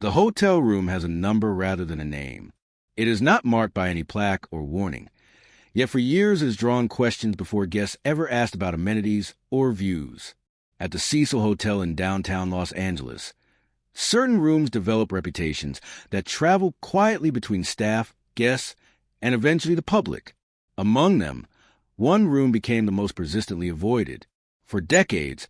The hotel room has a number rather than a name. It is not marked by any plaque or warning, yet for years it has drawn questions before guests ever asked about amenities or views. At the Cecil Hotel in downtown Los Angeles, certain rooms develop reputations that travel quietly between staff, guests, and eventually the public. Among them, one room became the most persistently avoided. For decades,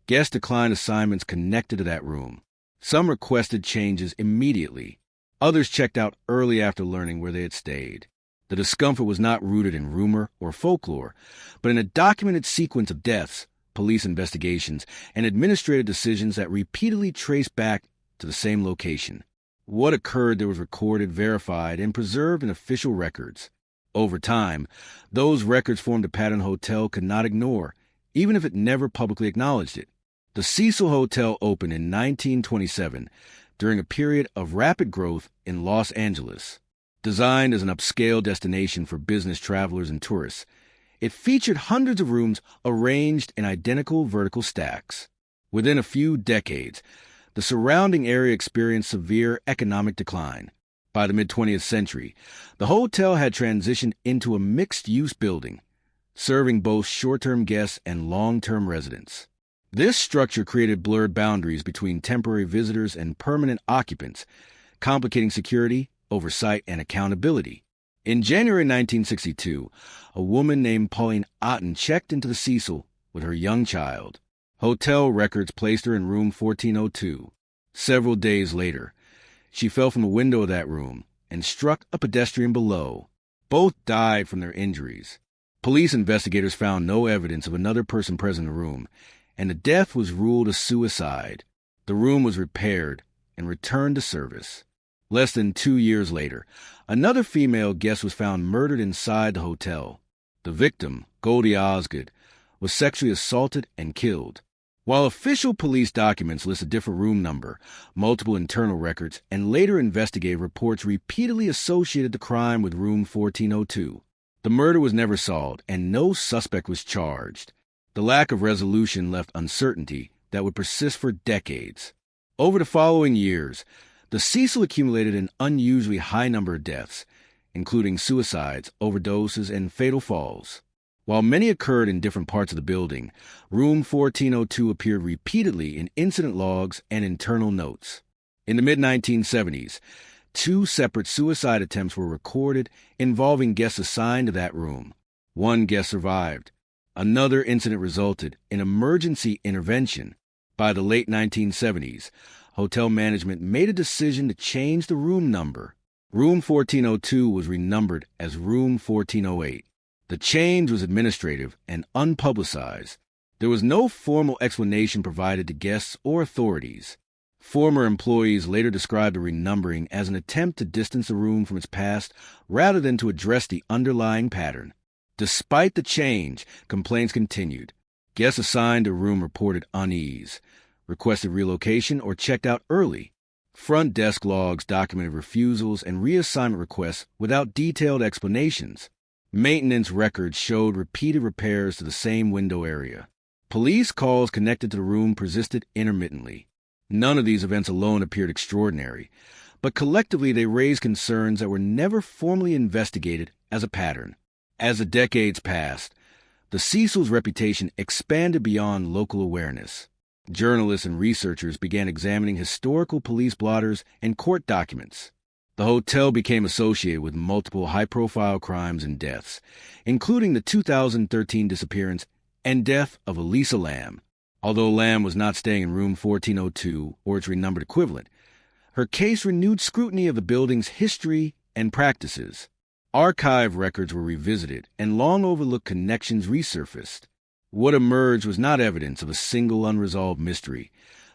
guests declined assignments connected to that room. Some requested changes immediately. Others checked out early after learning where they had stayed. The discomfort was not rooted in rumor or folklore, but in a documented sequence of deaths, police investigations, and administrative decisions that repeatedly traced back to the same location. What occurred there was recorded, verified, and preserved in official records. Over time, those records formed a pattern the hotel could not ignore, even if it never publicly acknowledged it. The Cecil Hotel opened in 1927 during a period of rapid growth in Los Angeles. Designed as an upscale destination for business travelers and tourists, it featured hundreds of rooms arranged in identical vertical stacks. Within a few decades, the surrounding area experienced severe economic decline. By the mid-20th century, the hotel had transitioned into a mixed-use building, serving both short-term guests and long-term residents. This structure created blurred boundaries between temporary visitors and permanent occupants, complicating security, oversight, and accountability. In January 1962, a woman named Pauline Otten checked into the Cecil with her young child. Hotel records placed her in room 1402. Several days later, she fell from the window of that room and struck a pedestrian below. Both died from their injuries. Police investigators found no evidence of another person present in the room, and the death was ruled a suicide. The room was repaired and returned to service. Less than 2 years later, another female guest was found murdered inside the hotel. The victim, Goldie Osgood, was sexually assaulted and killed. While official police documents list a different room number, multiple internal records, and later investigative reports repeatedly associated the crime with room 1402, the murder was never solved and no suspect was charged. The lack of resolution left uncertainty that would persist for decades. Over the following years, the Cecil accumulated an unusually high number of deaths, including suicides, overdoses, and fatal falls. While many occurred in different parts of the building, room 1402 appeared repeatedly in incident logs and internal notes. In the mid-1970s, 2 separate suicide attempts were recorded involving guests assigned to that room. One guest survived. Another incident resulted in emergency intervention. By the late 1970s, hotel management made a decision to change the room number. Room 1402 was renumbered as room 1408. The change was administrative and unpublicized. There was no formal explanation provided to guests or authorities. Former employees later described the renumbering as an attempt to distance the room from its past rather than to address the underlying pattern. Despite the change, complaints continued. Guests assigned to a room reported unease, requested relocation, or checked out early. Front desk logs documented refusals and reassignment requests without detailed explanations. Maintenance records showed repeated repairs to the same window area. Police calls connected to the room persisted intermittently. None of these events alone appeared extraordinary, but collectively they raised concerns that were never formally investigated as a pattern. As the decades passed, the Cecil's reputation expanded beyond local awareness. Journalists and researchers began examining historical police blotters and court documents. The hotel became associated with multiple high-profile crimes and deaths, including the 2013 disappearance and death of Elisa Lam. Although Lam was not staying in room 1402 or its renumbered equivalent, her case renewed scrutiny of the building's history and practices. Archive records were revisited and long-overlooked connections resurfaced. What emerged was not evidence of a single unresolved mystery,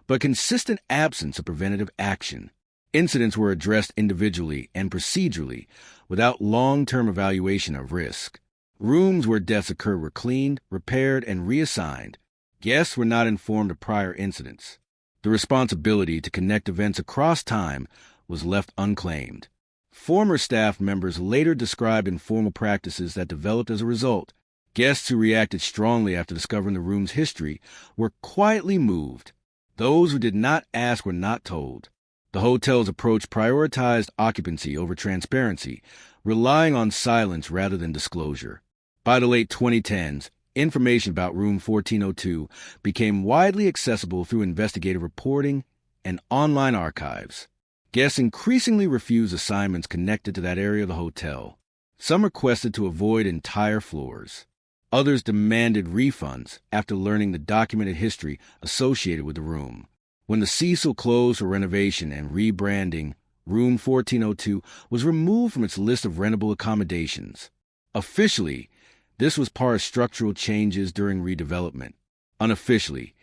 but consistent absence of preventative action. Incidents were addressed individually and procedurally without long-term evaluation of risk. Rooms where deaths occurred were cleaned, repaired, and reassigned. Guests were not informed of prior incidents. The responsibility to connect events across time was left unclaimed. Former staff members later described informal practices that developed as a result. Guests who reacted strongly after discovering the room's history were quietly moved. Those who did not ask were not told. The hotel's approach prioritized occupancy over transparency, relying on silence rather than disclosure. By the late 2010s, information about Room 1402 became widely accessible through investigative reporting and online archives. Guests increasingly refused assignments connected to that area of the hotel. Some requested to avoid entire floors. Others demanded refunds after learning the documented history associated with the room. When the Cecil closed for renovation and rebranding, Room 1402 was removed from its list of rentable accommodations. Officially, this was part of structural changes during redevelopment. Unofficially,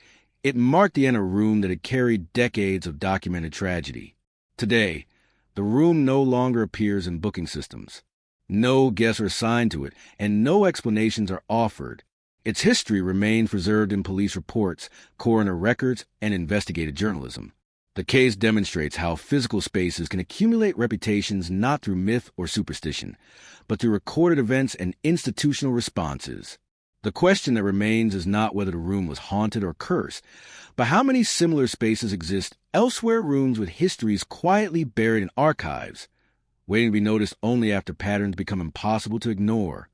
it marked the end of a room that had carried decades of documented tragedy. Today, the room no longer appears in booking systems. No guests are assigned to it, and no explanations are offered. Its history remains preserved in police reports, coroner records, and investigative journalism. The case demonstrates how physical spaces can accumulate reputations not through myth or superstition, but through recorded events and institutional responses. The question that remains is not whether the room was haunted or cursed, but how many similar spaces exist elsewhere, rooms with histories quietly buried in archives, waiting to be noticed only after patterns become impossible to ignore.